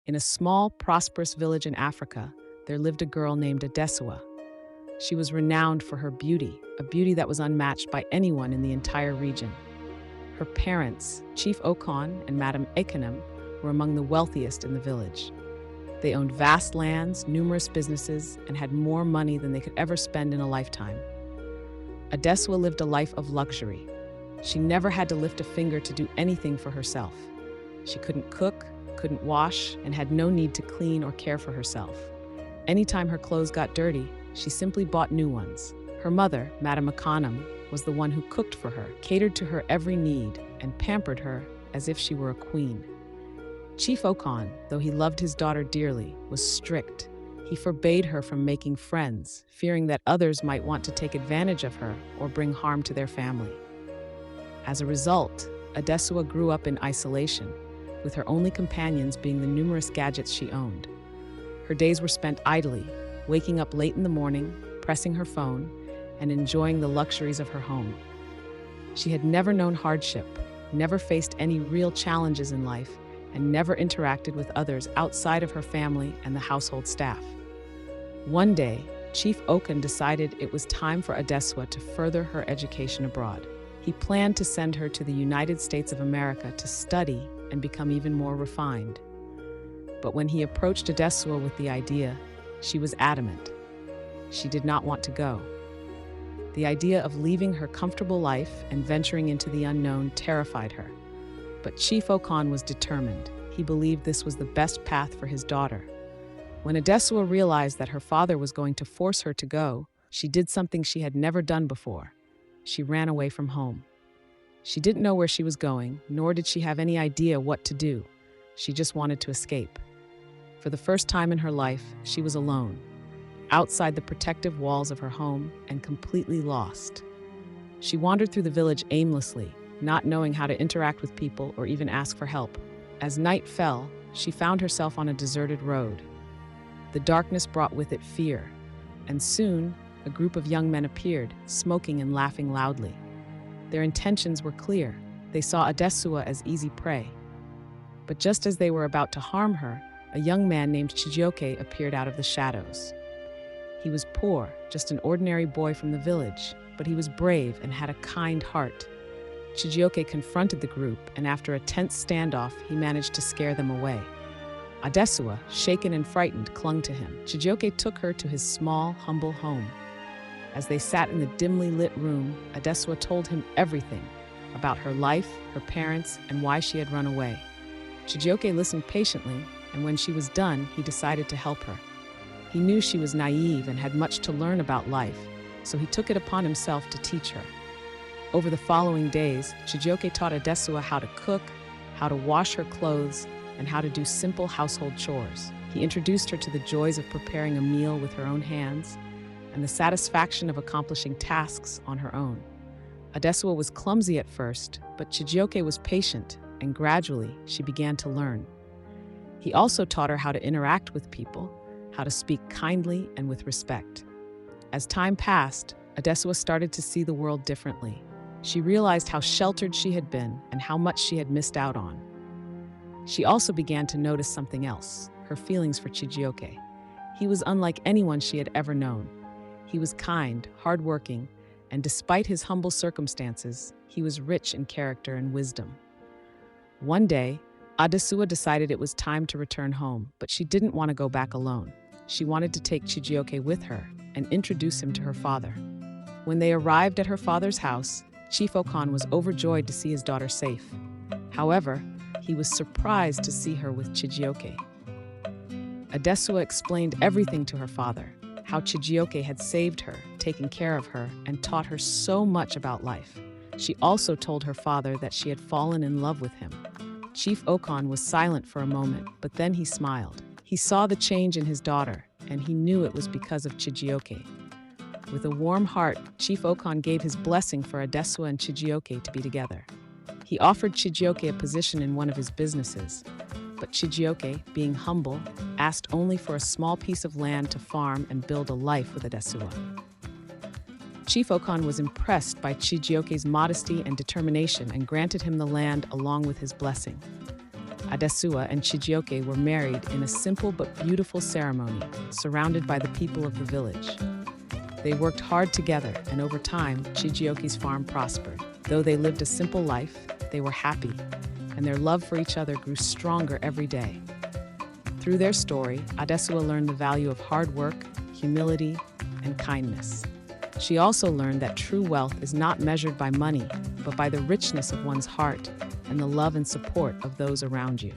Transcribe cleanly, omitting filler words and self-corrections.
In a small, prosperous village in Africa, there lived a girl named Adesua. She was renowned for her beauty, a beauty that was unmatched by anyone in the entire region. Her parents, Chief Okon and Madame Ekenem, were among the wealthiest in the village. They owned vast lands, numerous businesses, and had more money than they could ever spend in a lifetime. Adesua lived a life of luxury. She never had to lift a finger to do anything for herself. She couldn't cook, couldn't wash, and had no need to clean or care for herself. Anytime her clothes got dirty, she simply bought new ones. Her mother, Madame Econom, was the one who cooked for her, catered to her every need, and pampered her as if she were a queen. Chief Okon, though he loved his daughter dearly, was strict. He forbade her from making friends, fearing that others might want to take advantage of her or bring harm to their family. As a result, Adesua grew up in isolation, with her only companions being the numerous gadgets she owned. Her days were spent idly, waking up late in the morning, pressing her phone, and enjoying the luxuries of her home. She had never known hardship, never faced any real challenges in life, and never interacted with others outside of her family and the household staff. One day, Chief Okon decided it was time for Adesua to further her education abroad. He planned to send her to the United States of America to study and become even more refined. But when he approached Adesua with the idea, she was adamant. She did not want to go. The idea of leaving her comfortable life and venturing into the unknown terrified her. But Chief Okon was determined. He believed this was the best path for his daughter. When Adesua realized that her father was going to force her to go, she did something she had never done before. She ran away from home. She didn't know where she was going, nor did she have any idea what to do. She just wanted to escape. For the first time in her life, she was alone, outside the protective walls of her home and completely lost. She wandered through the village aimlessly, not knowing how to interact with people or even ask for help. As night fell, she found herself on a deserted road. The darkness brought with it fear, and soon, a group of young men appeared, smoking and laughing loudly. Their intentions were clear. They saw Adesua as easy prey. But just as they were about to harm her, a young man named Chijioke appeared out of the shadows. He was poor, just an ordinary boy from the village, but he was brave and had a kind heart. Chijioke confronted the group, and after a tense standoff, he managed to scare them away. Adesua, shaken and frightened, clung to him. Chijioke took her to his small, humble home. As they sat in the dimly lit room, Adesua told him everything about her life, her parents, and why she had run away. Chijioke listened patiently, and when she was done, he decided to help her. He knew she was naive and had much to learn about life, so he took it upon himself to teach her. Over the following days, Chijioke taught Adesua how to cook, how to wash her clothes, and how to do simple household chores. He introduced her to the joys of preparing a meal with her own hands and the satisfaction of accomplishing tasks on her own. Adesua was clumsy at first, but Chijioke was patient, and gradually she began to learn. He also taught her how to interact with people, how to speak kindly and with respect. As time passed, Adesua started to see the world differently. She realized how sheltered she had been and how much she had missed out on. She also began to notice something else, her feelings for Chijioke. He was unlike anyone she had ever known. He was kind, hardworking, and despite his humble circumstances, he was rich in character and wisdom. One day, Adesua decided it was time to return home, but she didn't want to go back alone. She wanted to take Chijioke with her and introduce him to her father. When they arrived at her father's house, Chief Okon was overjoyed to see his daughter safe. However, he was surprised to see her with Chijioke. Adesua explained everything to her father, how Chijioke had saved her, taken care of her, and taught her so much about life. She also told her father that she had fallen in love with him. Chief Okon was silent for a moment, but then he smiled. He saw the change in his daughter, and he knew it was because of Chijioke. With a warm heart, Chief Okon gave his blessing for Adesua and Chijioke to be together. He offered Chijioke a position in one of his businesses, but Chijioke, being humble, asked only for a small piece of land to farm and build a life with Adesua. Chief Okon was impressed by Chijioke's modesty and determination and granted him the land along with his blessing. Adesua and Chijioke were married in a simple but beautiful ceremony, surrounded by the people of the village. They worked hard together, and over time, Chijioke's farm prospered. Though they lived a simple life, they were happy, and their love for each other grew stronger every day. Through their story, Adesua learned the value of hard work, humility, and kindness. She also learned that true wealth is not measured by money, but by the richness of one's heart and the love and support of those around you.